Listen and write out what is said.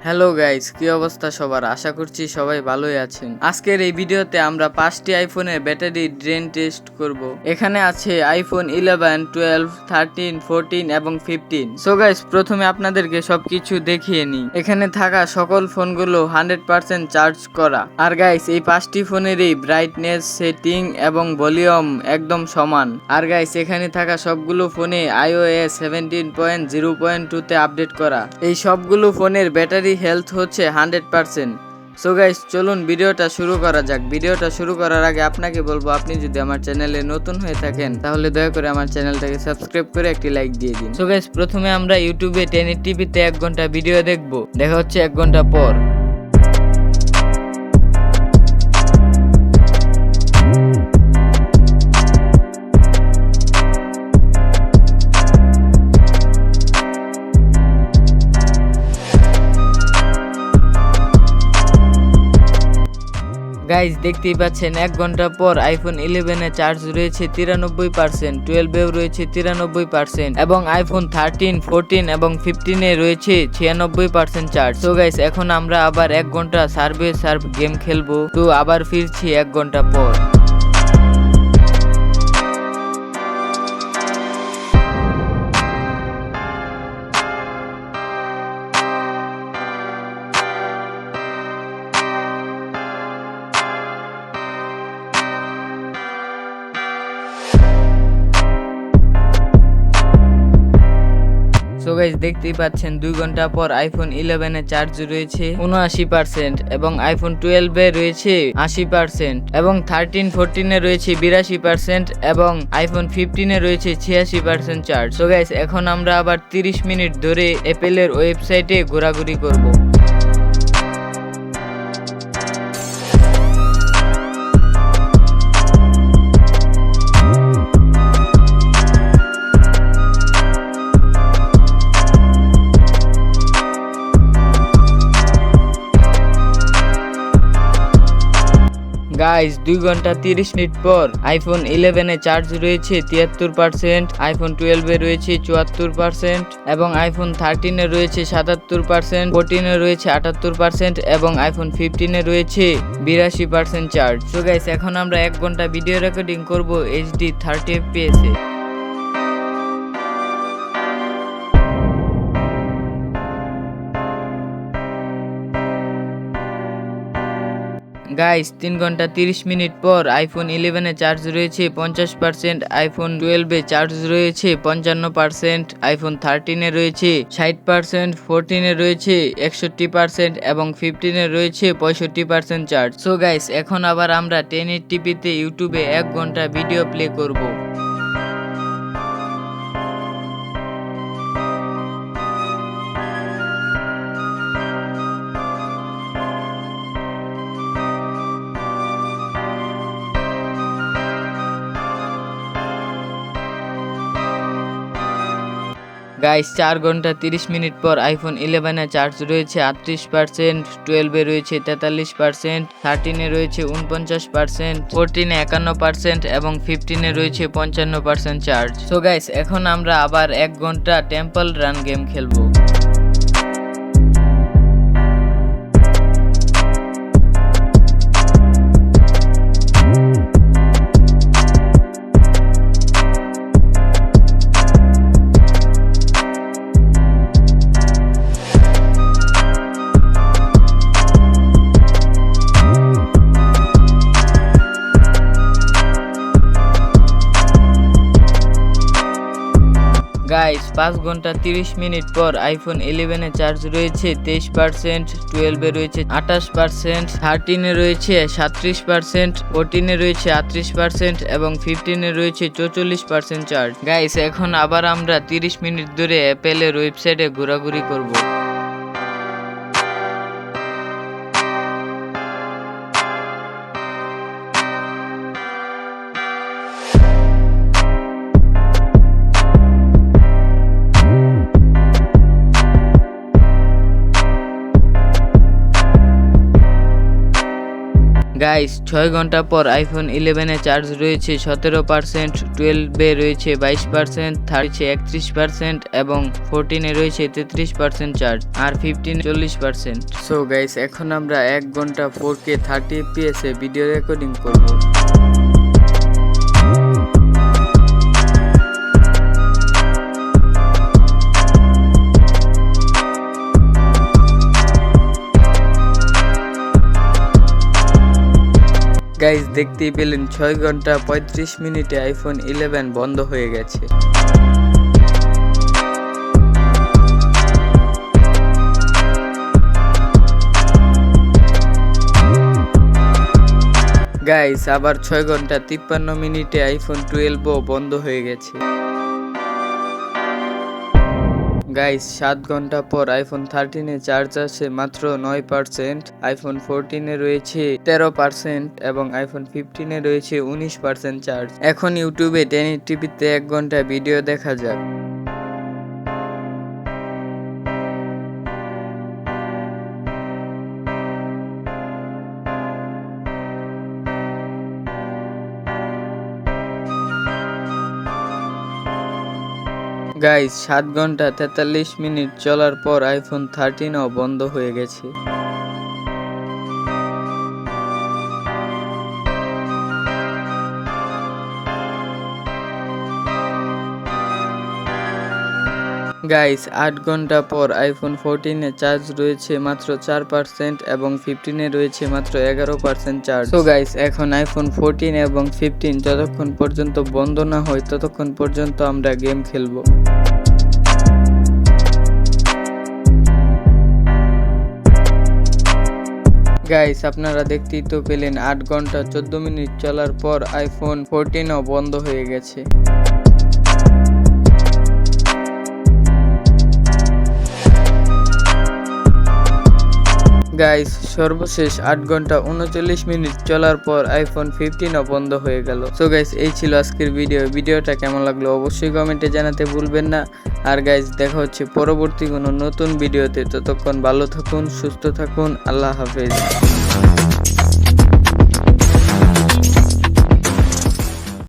Hello guys, কি অবস্থা সবার? আশা করছি সবাই ভালোই আছেন। আজকের এই ভিডিওতে আমরা 5টি আইফোনের ব্যাটারি ড্রেন টেস্ট করব। এখানে আছে আইফোন 11, 12, 13, 14 এবং 15। সো গাইস, প্রথমে আপনাদেরকে সবকিছু দেখিয়ে নিই। এখানে থাকা সকল ফোনগুলো 100% চার্জ করা। আর গাইস, এই 5টি ফোনেরই ব্রাইটনেস, সেটিং এবং ভলিউম একদম সমান। আর গাইস, এখানে থাকা সবগুলো ফোনে iOS 17.0.2 তে আপডেট করা। এই সবগুলো ফোনের ব্যাটারি হেলথ হচ্ছে 100%। সো গাইস, চলুন ভিডিওটা শুরু করা যাক। ভিডিওটা শুরু করার আগে আপনাকে বলবো, আপনি যদি আমার চ্যানেলে নতুন হয়ে থাকেন তাহলে দয়া করে আমার চ্যানেলটাকে সাবস্ক্রাইব করে একটি লাইক দিয়ে দিন। সো গাইস, প্রথমে আমরা ইউটিউবে 1080p-তে 1 ঘন্টা ভিডিও দেখব। দেখা হচ্ছে 1 ঘন্টা পর। গাইজ, দেখতেই পাচ্ছেন 1 ঘন্টা পর আইফোন 11 চার্জ রয়েছে 93%, 12 রয়েছে 93% এবং আইফোন 13, 14 এবং 15 রয়েছে 96% চার্জ। সো গাইজ, এখন আমরা আবার 1 ঘন্টা সার্ভে গেম খেলবো। তো আবার ফিরছি 1 ঘন্টা পর। সো গাইস, দেখতেই পাচ্ছেন 2 ঘন্টা পর আইফোন 11 চার্জ রয়েছে 79% এবং আইফোন 12 রয়েছে 80% এবং 13, 14 রয়েছে 82% এবং আইফোন 15 রয়েছে 86% চার্জ। সো গাইস, এখন আমরা আবার 30 মিনিট ধরে অ্যাপেলের ওয়েবসাইটে ঘোরাঘুরি করব। গাইস, 2 ঘন্টা 30 মিনিট পর আইফোন 11 চার্জ রয়েছে 73%, আইফোন 12 রয়েছে 74% এবং আইফোন 13 রয়েছে 77%, 14 রয়েছে 78% এবং আইফোন 15 রয়েছে 82% চার্জ। সো গাইস, এখন আমরা 1 ঘন্টা ভিডিও রেকর্ডিং করব HD 30 fps এ। গাইস, 3 ঘন্টা 30 মিনিট পর আইফোন 11 চার্জ রয়েছে 50%, আইফোন 12 চার্জ রয়েছে 55%, আইফোন 13 রয়েছে 60%, 14 রয়েছে 61% এবং 15 রয়েছে 65% চার্জ। সো গাইস, এখন আবার আমরা 1080p-তে ইউটিউবে 1 ঘন্টা ভিডিও প্লে করব। গাইস, 4 ঘন্টা 30 মিনিট পর আইফোন 11 চার্জ রয়েছে 38%, 12 রয়েছে 43%, 13 রয়েছে 49%, 14 51% এবং 15 রয়েছে 55% চার্জ। সো গাইস, এখন আমরা আবার 1 ঘন্টা টেম্পল রান গেম খেলবো। গাইস, 5 ঘন্টা 30 মিনিট পর আইফোন 11 চার্জ রয়েছে 23%, 12 রয়েছে 28%, 13 রয়েছে 37%, 14 রয়েছে 38% এবং 15 রয়েছে 44% চার্জ। গাইস, এখন আবার আমরা 30 মিনিট ধরে অ্যাপেলের ওয়েবসাইটে ঘোরাঘুরি করব। গাইস 6 ঘন্টা পর আইফোন 11 এ চার্জ রয়েছে 17%, 12 এ রয়েছে 22%, 30 31% এবং 14 এ রয়েছে 33% চার্জ আর 15 40%। সো গাইস এখন আমরা 1 ঘন্টা 4K 30 fps এ ভিডিও রেকর্ডিং করব। গাইস দেখতেই পেলেন 6 ঘন্টা 35 মিনিটে আইফোন 11 বন্ধ হয়ে গেছে। গাইস আবার 6 ঘন্টা 53 মিনিটে আইফোন 12 বন্ধ হয়ে গেছে। গাইস 7 ঘন্টা পর আইফোন 13 এ চার্জ আছে মাত্র 9%, আইফোন 14 এ রয়েছে 13% এবং আইফোন 15 এ রয়েছে 19% চার্জ। এখন ইউটিউবে 1080p-তে 1 ঘন্টা ভিডিও দেখা যাক। গাইস 7 ঘন্টা 43 মিনিট চলার পর আইফোন 13ও বন্ধ হয়ে গেছে। গাইস 8 ঘন্টা পর আইফোন 14 এ চার্জ রয়েছে মাত্র 4% এবং 15 এ রয়েছে মাত্র 11% চার্জ। সো গাইস এখন আইফোন 14 এবং 15 যতক্ষণ পর্যন্ত বন্ধ না হয় ততক্ষণ পর্যন্ত আমরা গেম খেলবো। গাইস আপনারা দেখতেই তো পেলেন 8 ঘন্টা 14 মিনিট চলার পর আইফোন 14ও বন্ধ হয়ে গেছে। গাইস সর্বশেষ 8 ঘন্টা 39 মিনিট চলার পর আইফোন 15ও বন্ধ হয়ে গেল। সো গাইস এই ছিল আজকের ভিডিওটা কেমন লাগলো অবশ্যই কমেন্টে জানাতে ভুলবেন না। আর গাইস দেখা হচ্ছে পরবর্তী কোনো নতুন ভিডিওতে, ততক্ষণ ভালো থাকুন, সুস্থ থাকুন, আল্লাহ হাফেজ।